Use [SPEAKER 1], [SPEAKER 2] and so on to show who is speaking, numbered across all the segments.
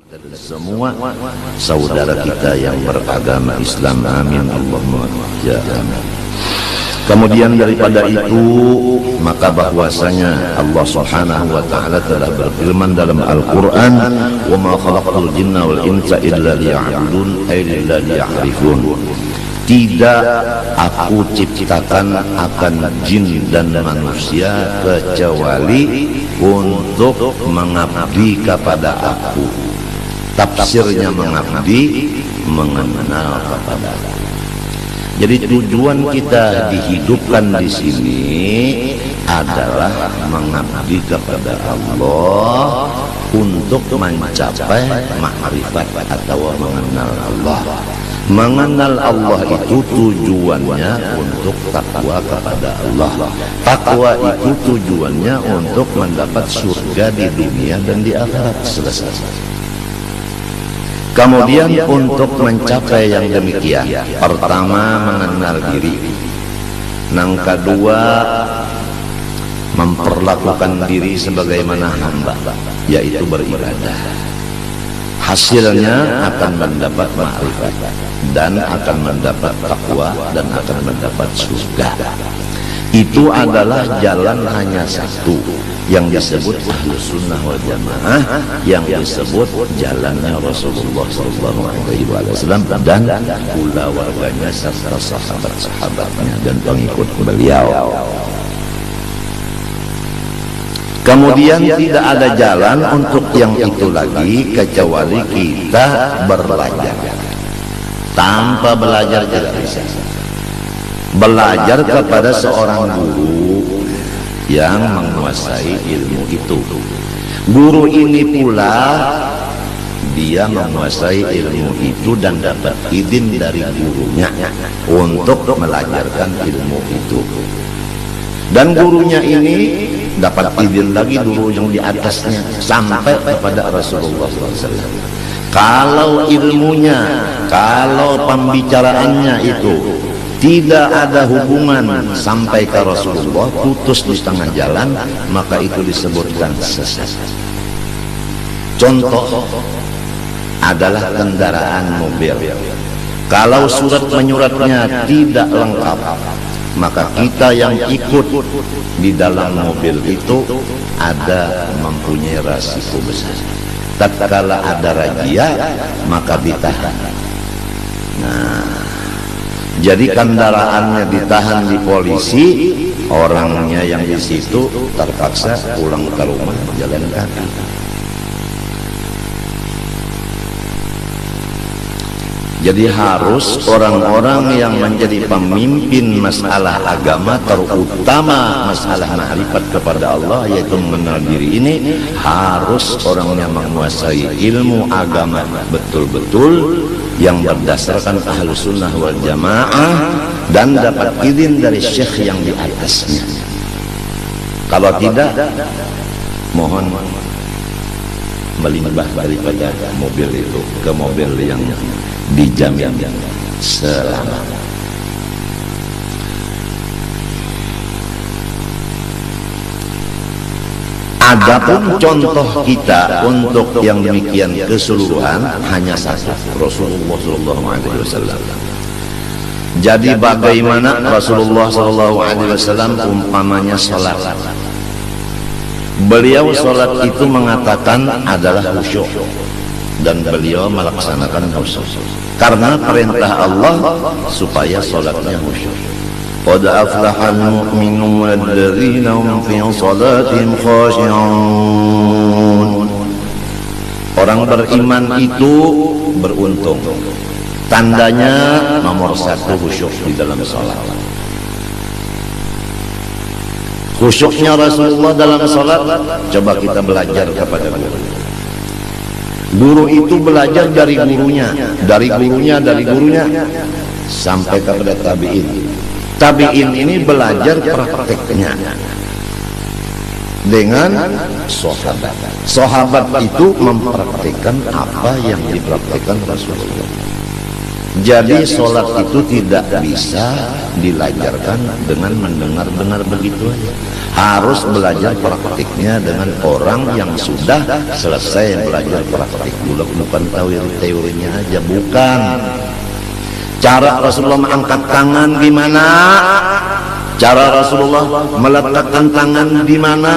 [SPEAKER 1] dan semua saudara kita yang beragama Islam, amin Allahumma ya amin. Kemudian daripada itu, maka bahwasanya Allah Subhanahu wa taala telah berfirman dalam Al-Qur'an, "Wa ma khalaqtul jinna wal insa illa liya'budun ay liya'rifun." Tidak aku ciptakan akan jin dan manusia kecuali untuk mengabdi kepada aku. Tafsirnya mengabdi, mengenal kepada aku. Jadi tujuan kita dihidupkan di sini adalah mengabdi kepada Allah untuk mencapai ma'rifat atau mengenal Allah. Mengenal Allah itu tujuannya untuk takwa kepada Allah. Takwa itu tujuannya untuk mendapat surga di dunia dan di akhirat. Selesai. Kemudian untuk mencapai yang demikian, pertama mengenal diri, yang kedua memperlakukan diri sebagaimana hamba, yaitu beribadah. Hasilnya akan mendapat ma'rifat dan akan mendapat takwa dan akan mendapat surga. Itu adalah jalan hanya satu yang disebut Ahlus Sunnah wal Jamaah, yang disebut jalannya Rasulullah SAW dan pula warganya serta sahabat-sahabatnya dan pengikut beliau. Kemudian tidak ada jalan untuk yang itu lagi kecuali kita belajar. Tanpa belajar tidak bisa. Belajar kepada seorang guru yang menguasai ilmu itu. Guru ini pula dia menguasai ilmu itu dan dapat izin dari gurunya untuk mengajarkan ilmu itu. Dan gurunya ini dapat izin lagi guru yang di atasnya sampai kepada Rasulullah SAW. Kalau ilmunya, kalau pembicaraannya itu tidak ada hubungan sampai ke Rasulullah, putus di tengah jalan, maka itu disebutkan sesat. Contoh adalah kendaraan mobil. Kalau surat menyuratnya tidak lengkap, maka kita yang ikut di dalam mobil itu ada mempunyai resiko besar. Tatkala ada razia, maka ditahan. Nah, jadi kendaraannya ditahan di polisi, orangnya yang di situ terpaksa pulang ke rumah jalan kaki. Jadi harus orang-orang yang menjadi pemimpin masalah agama, terutama masalah ma'rifat kepada Allah, yaitu mengenal diri ini, harus orang yang menguasai ilmu agama betul-betul, yang berdasarkan Ahlus Sunnah wal Jamaah dan dapat izin dari syekh yang di atasnya. Kalau tidak, mohon melimpah daripada mobil itu ke mobil yang dijamin selamat. Adapun contoh kita untuk yang demikian keseluruhan hanya satu, Rasulullah SAW. Jadi bagaimana Rasulullah SAW umpamanya sholat, beliau sholat itu mengatakan adalah khusyuk, dan beliau melaksanakan khusyuk karena perintah Allah supaya sholatnya khusyuk. Qad aflahal mu'minun alladzina hum fi salatihim khashi'un. Orang beriman itu beruntung. Tandanya nomor satu khusyuk di dalam sholat. Khusyuknya Rasulullah dalam sholat, coba kita belajar kepada guru. Guru itu belajar dari gurunya, dari gurunya sampai kepada tabi'in. Tabi'in ini belajar prakteknya dengan sahabat. Sahabat itu mempraktikkan apa yang dipraktikkan Rasulullah. Jadi sholat itu tidak bisa dilajarkan dengan mendengar-dengar begitu aja. Harus belajar praktiknya dengan orang yang sudah selesai belajar praktik dulu, bukan teorinya aja. Bukan. Cara Rasulullah mengangkat tangan gimana? Cara Rasulullah meletakkan tangan di mana?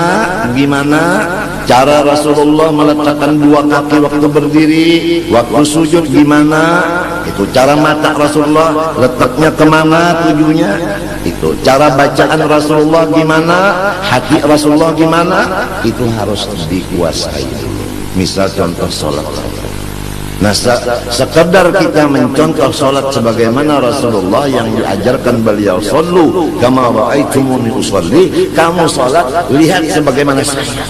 [SPEAKER 1] Gimana? Cara Rasulullah meletakkan dua kaki waktu berdiri, waktu sujud gimana? Itu cara mata Rasulullah letaknya kemana tujuannya? Itu cara bacaan Rasulullah gimana? Hati Rasulullah gimana? Itu harus dikuasai. Misal contoh sholat. Nah, sekedar kita mencontoh sholat sebagaimana Rasulullah yang diajarkan beliau, sallu kama ra'aitumuni usolli, kamu sholat lihat sebagaimana saya.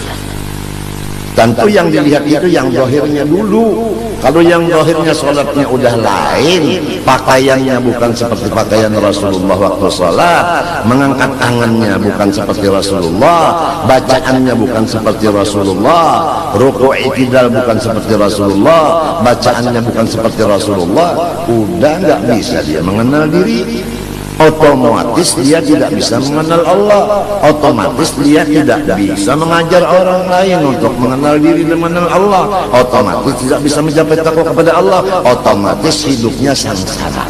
[SPEAKER 1] Tentu yang dilihat itu yang zahirnya dulu. Kalau yang zahirnya sholatnya udah lain, pakaiannya bukan seperti pakaian Rasulullah waktu sholat, mengangkat tangannya bukan seperti Rasulullah, bacaannya bukan seperti Rasulullah, rukuk i'tidal bukan seperti Rasulullah, bacaannya bukan seperti Rasulullah, udah nggak bisa dia mengenal diri. Otomatis dia tidak bisa mengenal Allah. Otomatis dia tidak bisa mengajar orang lain untuk mengenal diri dan mengenal Allah. Otomatis tidak bisa mencapai takwa kepada Allah. Otomatis hidupnya sengsara.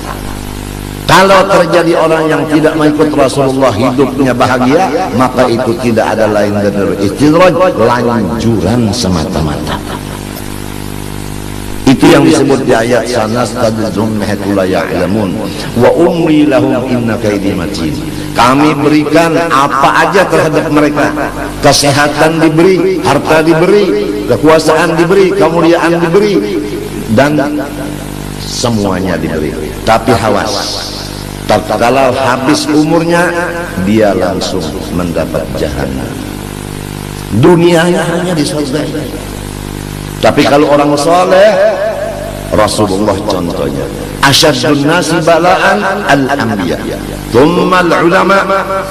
[SPEAKER 1] Kalau terjadi orang yang tidak mengikut Rasulullah hidupnya bahagia, maka itu tidak ada lain dari istidraj, lanjuran semata-mata. Itu yang disebut di ayat sanastadrijuhum min haitsu la ya'lamun wa umli lahum inna kaidi matin. Kami berikan apa aja terhadap mereka. Kesehatan diberi, harta diberi, kekuasaan diberi, kemuliaan diberi, dan semuanya diberi. Tapi hawas, tatkala habis umurnya dia langsung mendapat jahanam. Dunianya hanya di surga. Tapi kalau orang soleh, Rasulullah contohnya, asyaddun nasi bala'an al-anbiya, thumma al-ulama,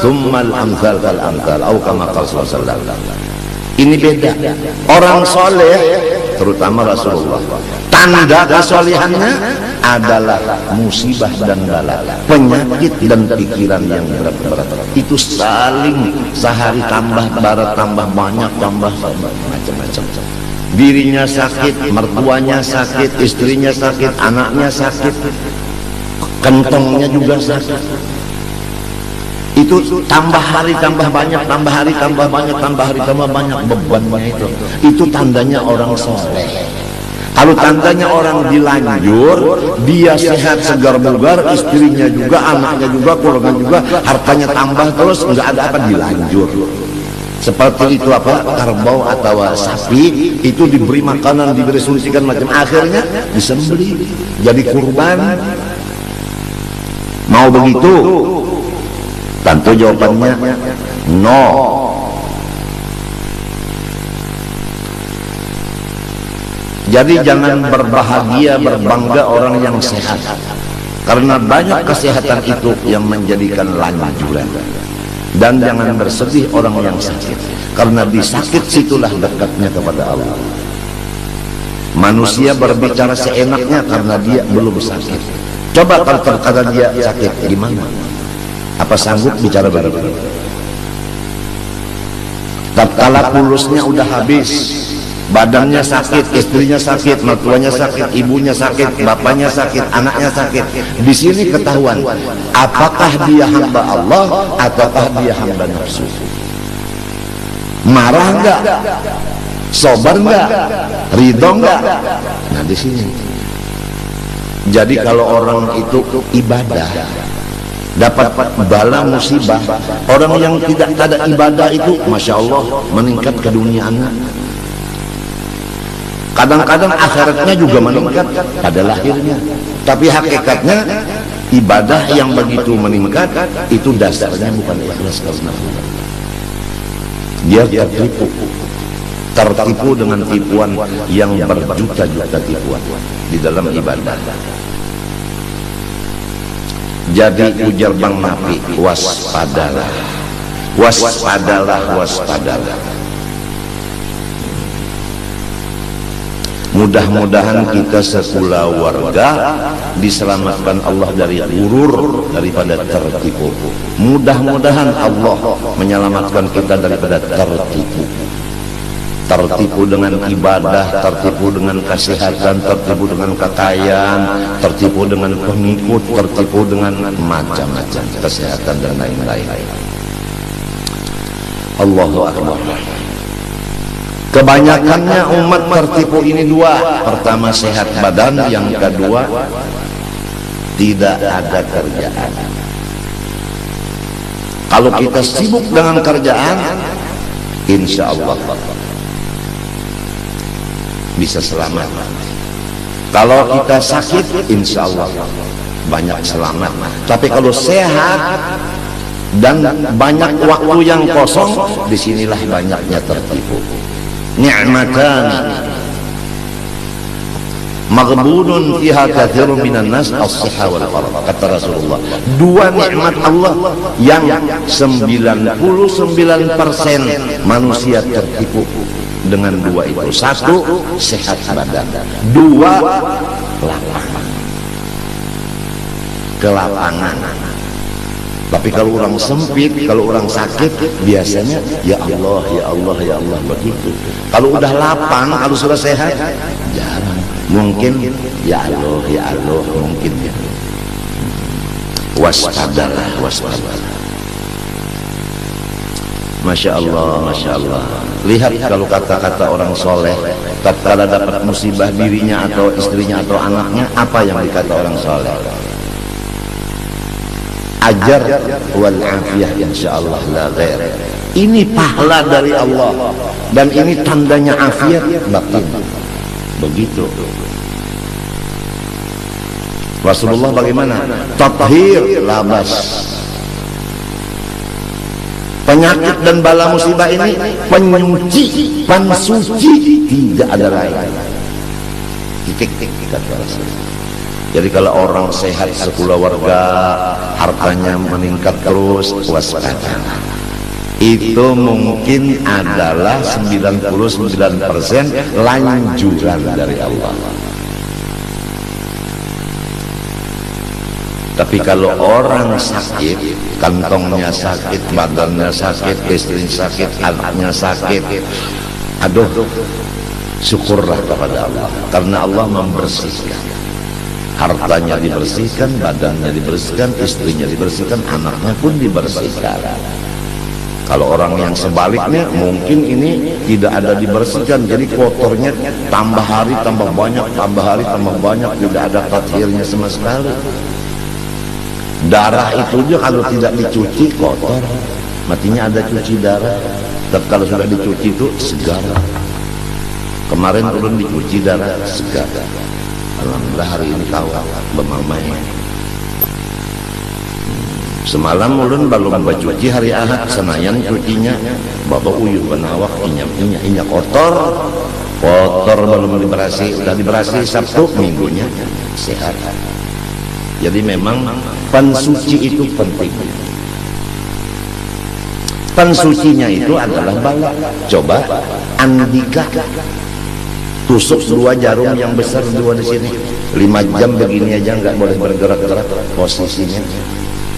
[SPEAKER 1] thumma al-amthal fal-amthal, atau kama qala sallallahu alaihi wasallam. Ini beda. Orang soleh, terutama Rasulullah, tanda kesolehannya adalah musibah dan bala, penyakit dan pikiran yang berat-berat. Itu saling sehari tambah barat, tambah banyak, tambah macam-macam. Dirinya sakit, mertuanya sakit, istrinya sakit, anaknya sakit, kentongnya juga sakit. Itu tambah hari tambah banyak, tambah hari tambah banyak, tambah hari tambah banyak bebannya itu. Itu tandanya orang soleh. Kalau tandanya orang dilanjur, dia sehat segar bugar, istrinya juga, anaknya juga, keluarga juga, hartanya tambah terus, nggak ada apa, dilanjur. Seperti itu apa, kerbau atau sapi itu diberi makanan, diberi suntikan macam, akhirnya disembelih jadi kurban. Mau begitu? Tentu jawabannya no. Jadi jangan berbahagia, berbangga orang yang sehat, karena banyak kesehatan itu yang menjadikan lanjuran. Dan jangan bersedih orang yang sakit, karena di sakit situlah dekatnya kepada Allah. Manusia berbicara seenaknya karena dia belum sakit. Coba kalau terkadang dia sakit, gimana? Apa sanggup bicara begitu? Tatkala pulusnya udah habis, badannya sakit, istrinya sakit, mertuanya sakit, ibunya sakit, bapaknya sakit, anaknya sakit. Di sini ketahuan apakah dia hamba Allah ataukah dia hamba nafsu. Marah enggak? Sabar enggak? Ridho enggak? Nah di sini. Jadi kalau orang itu ibadah dapat bala musibah, orang yang tidak ada ibadah itu Masya Allah meningkat keduniaannya. Kadang-kadang akhiratnya juga meningkat pada lahirnya. Tapi hakikatnya ibadah yang begitu meningkat itu dasarnya bukan ikhlas karena Allah. Dia tertipu dengan tipuan yang berjuta-juta tipuan di dalam ibadah. Jadi ujar Bang Nafi, waspadalah, waspadalah, waspadalah. Mudah-mudahan kita sekulawarga diselamatkan Allah dari gurur, daripada tertipu. Mudah-mudahan Allah menyelamatkan kita daripada tertipu. Tertipu dengan ibadah, tertipu dengan kesehatan, tertipu dengan kekayaan, tertipu dengan pengikut, tertipu dengan macam-macam kesehatan dan lain-lain. Allahu Akbar. Kebanyakannya umat tertipu ini dua. Pertama sehat badan, yang kedua tidak ada kerjaan. Kalau kita sibuk dengan kerjaan, insya Allah bisa selamat. Kalau kita sakit, insya Allah banyak selamat. Tapi kalau sehat dan banyak waktu yang kosong, disinilah banyaknya tertipu. Ni'matan maghbunun fiha katsirun minan nas as-sihha wal faragh, kata Rasulullah. Dua nikmat Allah yang 99% manusia tertipu dengan dua itu. Satu, sehat badan. Dua, lapangan. Kelapangan. Tapi kalau orang sempit, kalau orang sakit, biasanya ya Allah, ya Allah, ya Allah, begitu. Kalau udah lapang, kalau sudah sehat, jarang. Mungkin ya Allah, ya Allah, mungkin ya. Waspadalah, waspadalah. Masya Allah, Masya Allah. Lihat kalau kata-kata orang soleh, tatkala dapat musibah dirinya atau istrinya atau anaknya, apa yang dikata orang soleh? Ajar wal afiyah insyaallah la ghair. Ini pahala dari Allah dan ini tandanya afiat batin. Begitu. Rasulullah bagaimana? Tathhir labas. Penyakit dan bala musibah ini penyuci, pensuci, tidak ada lain. Titik kata Rasulullah. Jadi kalau orang sehat sekulawarga, hartanya meningkat terus, waspada. Itu mungkin adalah 99% lanjuran dari Allah. Tapi kalau orang sakit, kantongnya sakit, badannya sakit, istrinya sakit, anaknya sakit, aduh, syukurlah kepada Allah, karena Allah membersihkan. Hartanya dibersihkan, badannya dibersihkan, istrinya dibersihkan, anaknya pun dibersihkan. Kalau orang yang sebaliknya, mungkin ini tidak ada dibersihkan, jadi kotornya tambah hari tambah banyak, tambah hari tambah banyak, tidak ada tathhirnya sama sekali. Darah itu juga kalau tidak dicuci kotor, matinya ada cuci darah. Tapi kalau sudah dicuci itu segar. Kemarin turun dicuci darah segar. Alhamdulillah hari ini kawal bemamai. Semalam ulun belum bacuci hari Ahad, senayan cucinya bapak uyuh benawak inya kotor belum diberasi, udah diberasi Sabtu, minggunya sehat. Jadi memang pensuci itu penting. Pensucinya itu adalah bala. Coba Andika tusuk 2 jarum yang besar, 2 di sini, 5 jam begini aja nggak boleh bergerak-gerak posisinya.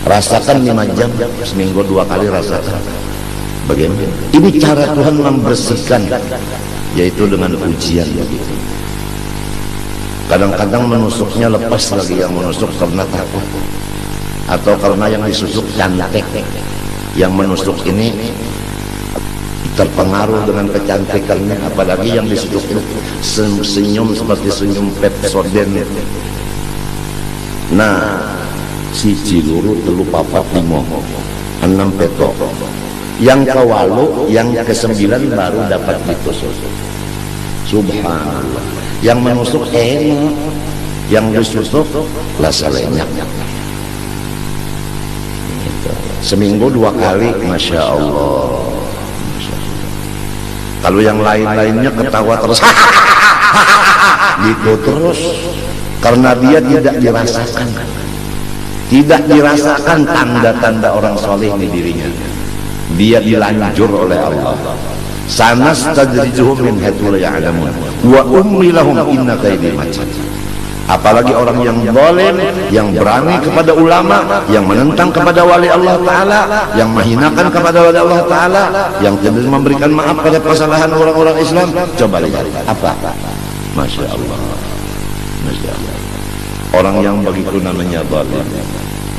[SPEAKER 1] Rasakan 5 jam, seminggu 2 kali rasakan. Bagaimana? Ini cara Tuhan membersihkan, yaitu dengan ujian begitu. Kadang-kadang menusuknya lepas lagi yang menusuk karena takut, atau karena yang disusuk cantik. Yang menusuk ini terpengaruh dengan kecantikannya, apalagi yang disusuk itu senyum seperti senyum Pepsodent. Nah, si ciluru telu papat limo 6 peto, yang kewalu, yang ke-9 baru dapat ditusuk. Subhanallah. Yang menusuk enak, yang disusuk rasa lenyap. Seminggu 2 kali, Masya Allah. Kalau yang lain-lainnya ketawa terus gitu terus, karena dia tidak dirasakan tanda-tanda orang soleh di dirinya. Dia dilanjur oleh Allah. sanastadrijuhum min haitsu la ya'lamun wa umli lahum inna kaidi matin. Apalagi orang yang zalim, yang berani kepada ulama, yang menentang kepada wali Allah Ta'ala, yang menghinakan kepada wali Allah Ta'ala, yang tidak memberikan maaf pada kesalahan orang-orang Islam. Coba lihat apa? Masya Allah, Masya Allah. Orang yang begitu namanya zalim,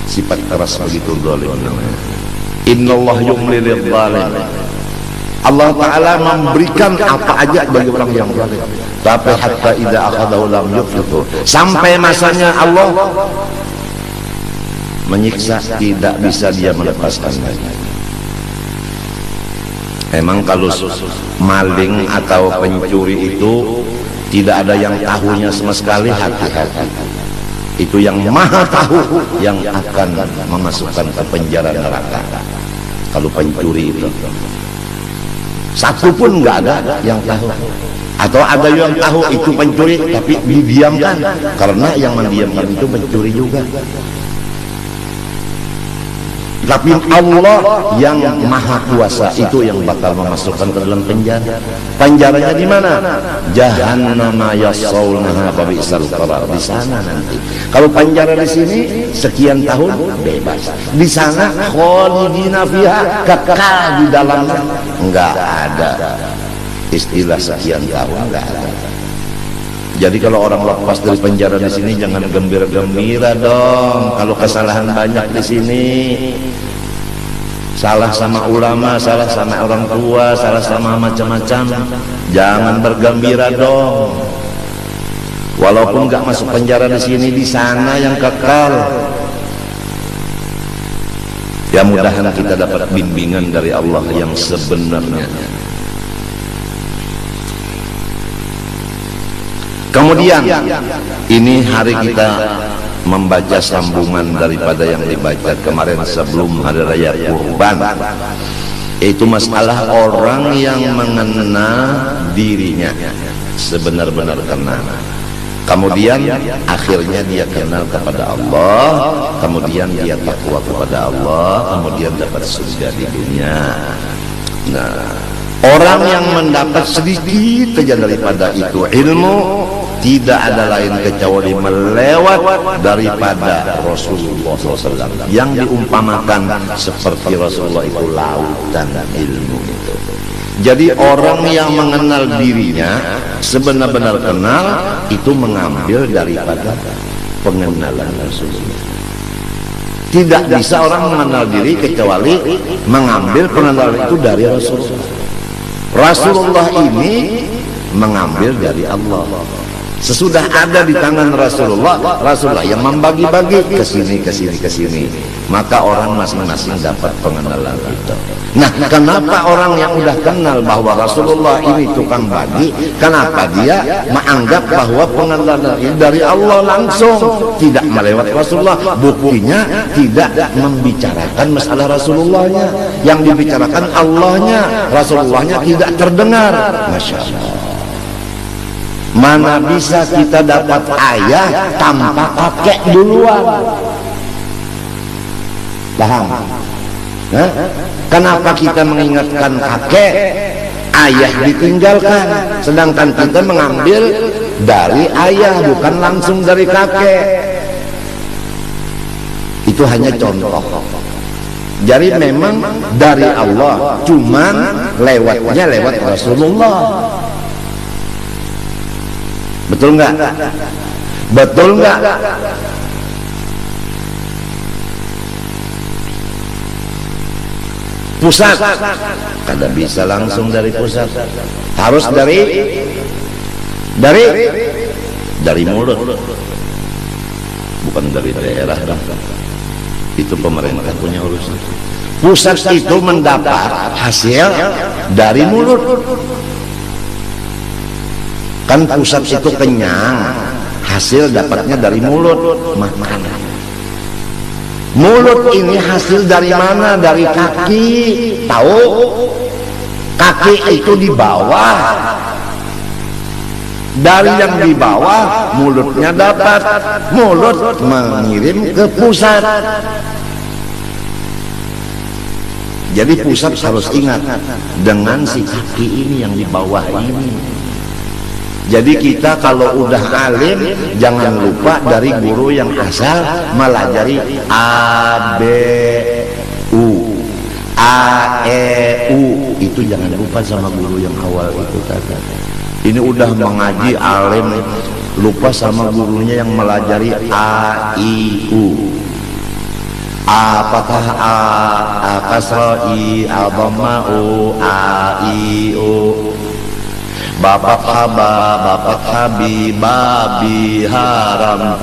[SPEAKER 1] sifat keras begitu zalim namanya. Innallah yumli lidh-dhalim. Allah Ta'ala memberikan apa aja bagi orang yang zalim, tapi hatta idza akhadahu lam yuflitu, sampai masanya Allah menyiksa, tidak bisa dia melepaskan lagi. Emang kalau maling atau pencuri itu tidak ada yang tahunya sama sekali, hati-hati. Itu yang maha tahu yang akan memasukkan ke penjara neraka. Kalau pencuri itu satu pun nggak ada yang tahu, atau ada yang tahu itu pencuri tapi didiamkan, karena yang mendiamkan itu pencuri juga. Tapi Allah yang maha kuasa itu yang bakal memasukkan ke dalam penjara. Penjaranya di mana? Jahannama yaslaunaha fabi'sal qarar. Di sana nanti. Kalau penjara di sini sekian tahun bebas, di sana khalidina fiha, kekal di dalamnya. Enggak ada istilah sekian tahun, enggak ada. Jadi kalau orang lepas dari penjara di sini jangan gembira-gembira dong. Kalau kesalahan banyak di sini, salah sama ulama, salah sama orang tua, salah sama macam-macam, jangan bergembira dong. Walaupun nggak masuk penjara di sini, di sana yang kekal. Ya mudahan kita dapat bimbingan dari Allah yang sebenarnya. Kemudian ini hari kita membaca sambungan daripada yang dibaca kemarin sebelum hari raya Kurban, yaitu masalah orang yang mengenal dirinya sebenar-benar kenal, kemudian akhirnya dia kenal kepada Allah, kemudian dia takwa kepada Allah, kemudian dapat surga di dunia. Nah, orang yang mendapat sedikit saja daripada itu ilmu, tidak ada lain kecuali melewat daripada Rasulullah SAW yang diumpamakan seperti Rasulullah itu lautan ilmu itu. Jadi orang yang mengenal dirinya sebenar-benar kenal itu mengambil daripada pengenalan Rasulullah. Tidak bisa orang mengenal diri kecuali mengambil pengenalan itu dari Rasulullah. Rasulullah ini mengambil dari Allah. Sesudah ada di tangan Rasulullah, Rasulullah yang membagi-bagi ke sini, ke sini, ke sini. Maka orang masing-masing dapat pengenalan itu. Nah, kenapa orang yang udah kenal bahwa Rasulullah ini tukang bagi, kenapa dia menganggap bahwa pengenalan ini dari Allah langsung, tidak melewat Rasulullah? Buktinya tidak membicarakan masalah Rasulullahnya, yang dibicarakan Allahnya, Rasulullahnya tidak terdengar. Masya Allah. Mana bisa kita dapat ayah tanpa kakek duluan? Paham? Nah, kenapa kita mengingatkan kakek, ayah ditinggalkan, sedangkan kita mengambil dari ayah bukan langsung dari kakek? Itu hanya contoh. Jadi memang dari Allah, cuman lewatnya lewat Rasulullah. Betul nggak? Betul nggak? Pusat kada bisa langsung dari pusat, harus dari mulut, bukan dari daerah. Itu pemerintah punya urusan. Pusat itu mendapat hasil dari mulut. Kan pusat itu kenyang, hasil dapatnya dari mulut, makanan. Mulut ini hasil dari mana? Dari kaki. Tahu? Kaki itu di bawah. Dari yang di bawah mulutnya dapat, mulut mengirim ke pusat. Jadi pusat harus ingat dengan si kaki ini yang di bawah ini. Jadi kita kalau udah alim jangan lupa dari guru yang asal melajari A, B, U, A, E, U. Itu jangan lupa sama guru yang awal itu tadi. Ini udah mengaji alim lupa sama gurunya yang melajari A, I, U. A fathah A kasrah I, A dhamma U, A, I, U. Bapak haba, bapak habi, babi haram.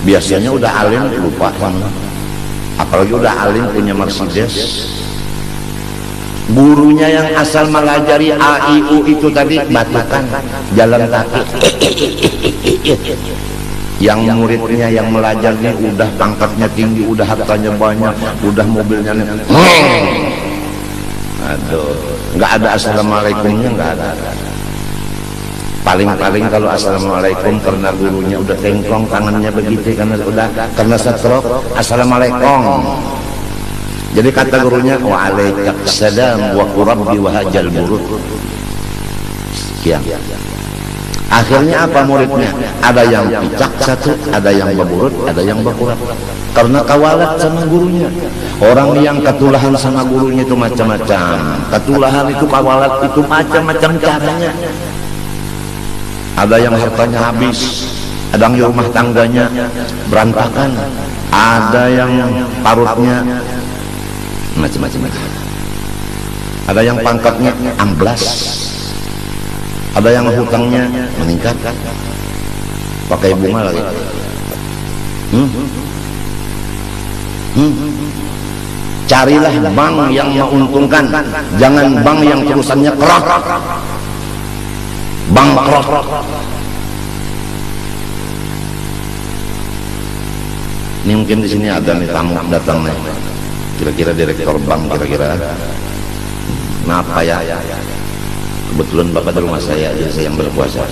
[SPEAKER 1] Biasanya udah alim lupa kan. Apalagi udah alim punya Mercedes. Gurunya yang asal melajari A, I, U itu tadi batukan, jalan kaki. Yang muridnya yang melajarnya udah pangkatnya tinggi, udah hartanya banyak, udah mobilnya aduh, nggak ada assalamualaikumnya, nggak ada. Paling-paling kalau assalamualaikum karena gurunya udah tengklong tangannya begitu, karena stroke, assalamualaikum. Jadi kata gurunya, waalaikumsalam wa rabbi wa hajal burud. Sekian. Akhirnya apa muridnya? Ada yang picak satu, ada yang beburut, ada yang bakurat. Karena kawalat sama gurunya. Orang yang ketulahan sama gurunya itu macam-macam. Ketulahan itu, kawalat itu macam-macam caranya. Ada yang hartanya habis, ada yang rumah tangganya berantakan, ada yang parutnya macam-macam. Ada yang pangkatnya amblas, ada yang hutangnya meningkat, pakai bunga lagi. Carilah bank yang menguntungkan, jangan bank yang terusannya kerak, bangkrut. Ini mungkin di sini ada nih tamu datang nih, kira-kira direktur bank, kira-kira kenapa ya? Kebetulan bapak di rumah saya, jadi saya yang berpuasa.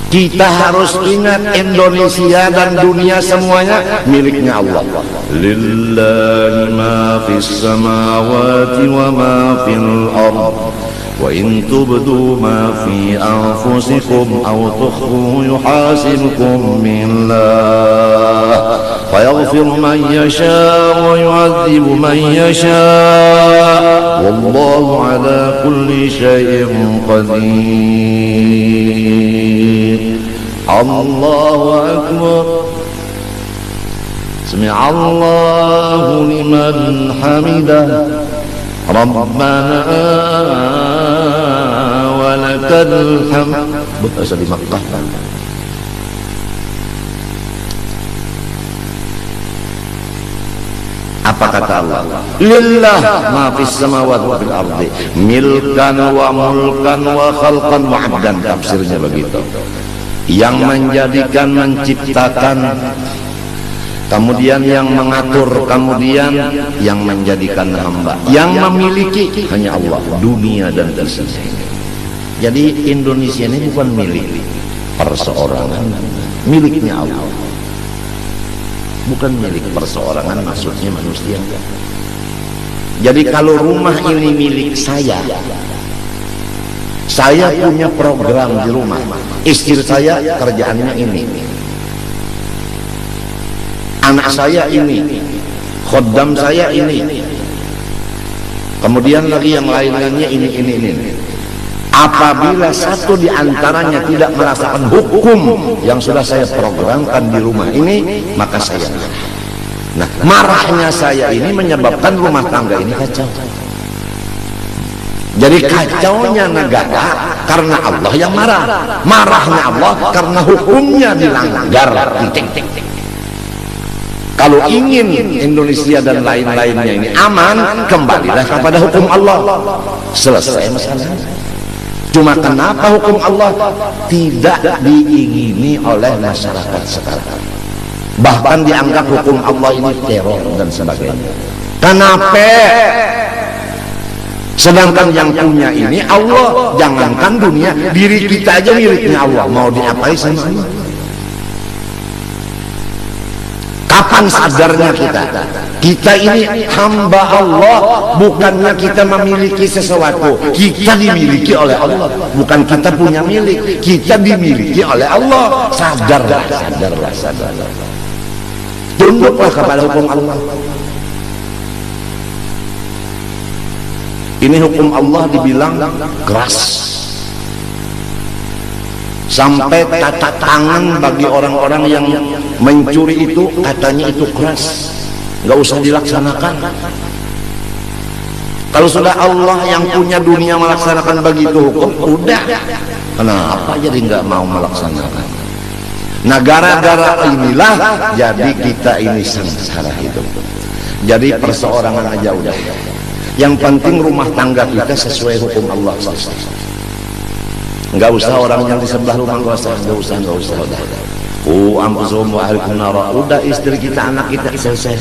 [SPEAKER 1] Kita harus ingat Indonesia dan dunia semuanya miliknya Allah. Lillahi ma fis samawati wa ma fil ardh. Wa in tubdu ma fi anfusikum aw tukhfuhu yuhasibkum billah fayaghfiru man yasha wa yu'adzibu man yasha wallahu ala kulli syai'in qadir. Allahu akbar. Sami'allahu liman hamidah. Rabbana wa lakal hamd. Berasa di Makkah. Apa kata Allah? Lillah ma fis samawati wa fil ardi milkan wa mulkan wa khalqan wa 'abdan. Tafsirnya begitu. Yang menjadikan, menciptakan, kemudian yang mengatur, kemudian yang menjadikan hamba, yang memiliki hanya Allah, dunia dan isinya. Jadi Indonesia ini bukan milik perseorangan, miliknya Allah. Bukan milik perseorangan, maksudnya manusia. Jadi kalau rumah ini milik saya punya program di rumah, istri saya kerjaannya ini, anak saya ini, khodam saya ini, kemudian lagi yang lain-lainnya ini. Apabila satu di antaranya tidak merasakan hukum yang sudah saya programkan di rumah ini, maka saya marah. Nah, marahnya saya ini menyebabkan rumah tangga ini kacau. Jadi kacaunya negara karena Allah yang marah, marahnya Allah karena hukumnya dilanggar. Kalau ingin Indonesia dan lain-lainnya ini aman, kembalilah kepada hukum Allah. Selesai masalahnya. Cuma kenapa hukum Allah tidak diingini oleh masyarakat sekarang? Bahkan dianggap hukum Allah ini teror dan sebagainya. Kenapa? Sedangkan yang punya ini Allah. Jangankan dunia, diri kita aja miliknya Allah. Mau diapain sama Allah? Kapan sadarnya kita? Kita ini hamba Allah. Bukannya kita memiliki sesuatu, kita dimiliki oleh Allah. Bukan kita punya milik, kita dimiliki oleh Allah. Sadarlah, sadarlah, sadarlah. Tunduklah kepada hukum Allah. Ini hukum Allah dibilang keras. Sampai tata tangan bagi orang-orang yang mencuri itu katanya itu keras, nggak usah dilaksanakan. Kalau sudah Allah yang punya dunia melaksanakan begitu hukum, udah. Kenapa jadi nggak mau melaksanakan? Nah, gara-gara inilah jadi kita ini sengsara hidup. Jadi perseorangan aja udah. Yang penting rumah tangga kita sesuai hukum Allah. Enggak usah orang yang di sebelah rumah, enggak usah. Ampuhum wa ahlikum nara. Udah istri kita, anak kita selesai.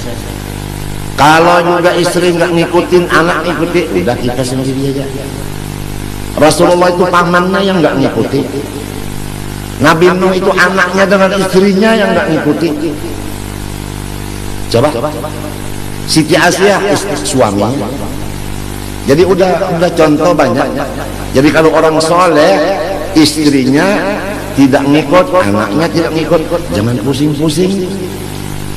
[SPEAKER 1] Kalau juga istri enggak ngikutin, anak ngikutin, udah kita sendiri aja. Rasulullah itu pamannya yang enggak ngikuti. Nabi Nuh itu anaknya dengan istrinya yang enggak ngikuti. Coba. Siti Asyah suaminya. Jadi udah contoh banyak. Jadi kalau orang soleh, istrinya tidak ngikut, anaknya tidak ngikut, jangan pusing-pusing.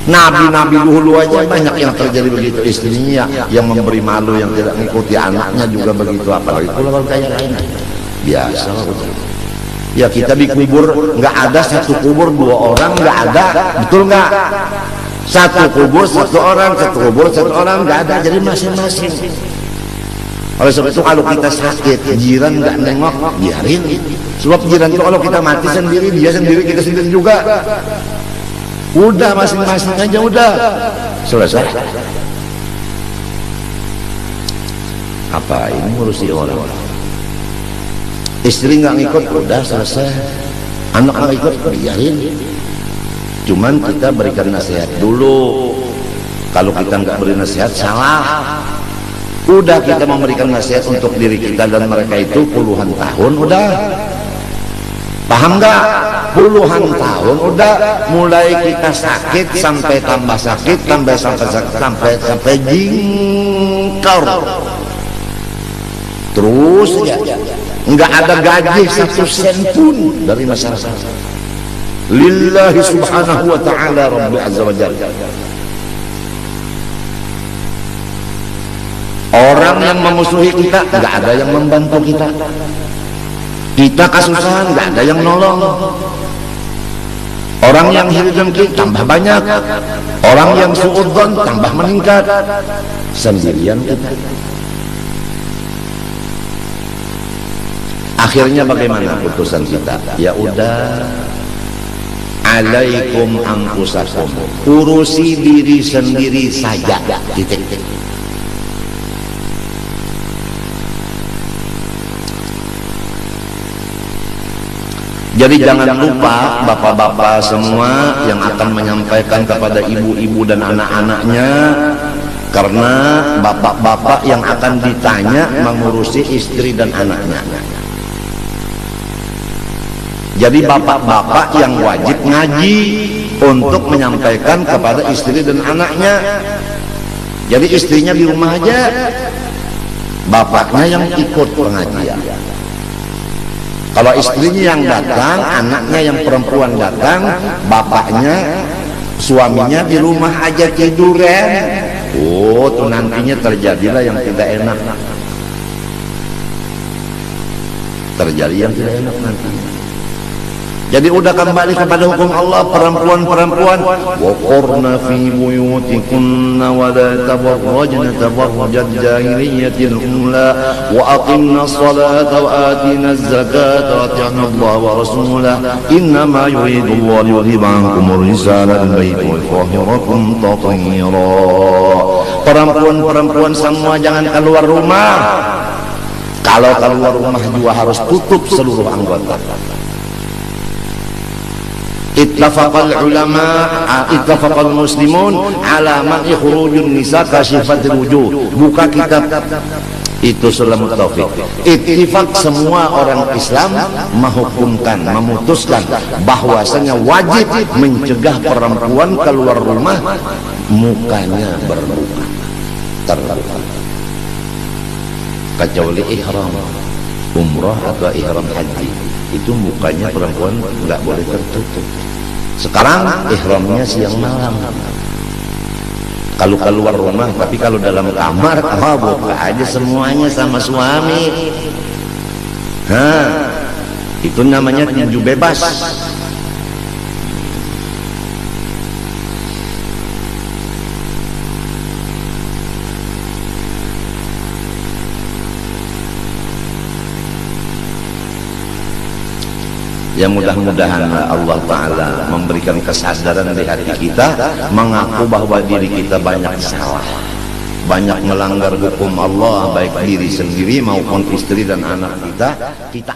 [SPEAKER 1] Nabi-nabi dulu aja banyak yang terjadi begitu, istrinya yang memberi malu, yang tidak ngikuti, anaknya juga begitu. Apalagi kalau kayak lain, biasa. Ya kita dikubur, nggak ada satu kubur dua orang, nggak ada, betul nggak? Satu kubur satu orang, nggak ada. Jadi masing-masing. Oleh sebab itu kalau kita sakit, jiran nggak nengok, biarin. Sebab jiran itu kalau kita mati sendiri, dia sendiri, kita sendiri juga. Udah masing-masing aja, udah selesai. Apa ini ngurusi orang? Istri nggak ngikut, udah selesai. Anak nggak ikut, biarin. Cuman kita berikan nasihat dulu. Kalau kita nggak beri nasihat, salah. Udah kita memberikan nasihat untuk diri kita dan mereka itu puluhan tahun, udah. Paham nggak? Puluhan tahun udah, mulai kita sakit sampai tambah sakit, sampai jingkar. Terus ya, nggak ada gaji satu sen pun dari masyarakat. Lillahi subhanahu wa ta'ala Rabbi azza wa jalla. Orang yang memusuhi kita, nggak ada yang membantu kita. Kita kesusahan, nggak ada yang nolong. Orang yang hiridengki tambah banyak. Orang yang suudzon tambah meningkat. Sendirian kita. Akhirnya bagaimana putusan kita? Ya udah, alaikum anfusakum, urusi diri sendiri saja. Titik. Jadi jangan lupa bapak-bapak semua yang akan menyampaikan kepada ibu-ibu dan anak-anaknya, karena bapak-bapak yang akan ditanya mengurusi istri dan anaknya. Jadi bapak-bapak yang wajib ngaji untuk menyampaikan kepada istri dan anaknya. Jadi istrinya di rumah aja, bapaknya yang ikut pengajian. Kalau istrinya yang datang, anaknya yang perempuan datang, bapaknya, suaminya di rumah aja tiduran. Oh, tuh nantinya terjadilah yang tidak enak. Terjadi yang tidak enak nantinya. Jadi udah kembali kepada hukum Allah. Perempuan-perempuan, waqurna fi buyutikunna wa la tabarrajna tabarrujal jahiliyatil ula wa aqimna as-salata wa atina az-zakata wa ati'na Allah wa rasulahu innama yuridu Allah liyudhiba ankum ar-rijsa al-bayti wa yutahhirakum tatheera. Perempuan-perempuan semua jangan keluar rumah. Kalau keluar rumah juga harus tutup seluruh anggota. Ittafaqal ulama, ittafaqal muslimun ala man ikhrujun nisa kashifatil wujuh. Buka kitab Itu sulamut taufik. Ittifaq semua orang Islam menghukumkan, memutuskan bahwasanya wajib mencegah perempuan keluar rumah mukanya berbuka, terbuka, kecuali ihram umrah atau ihram haji, itu mukanya perempuan nggak boleh tertutup. Sekarang ihramnya siang malam. Kalau keluar rumah, tapi kalau dalam kamar, buka aja semuanya sama suami. Itu namanya tinju bebas. Ya mudah-mudahan Allah Ta'ala memberikan kesadaran di hati kita, mengaku bahwa diri kita banyak salah, banyak melanggar hukum Allah, baik diri sendiri maupun istri dan anak kita. Kita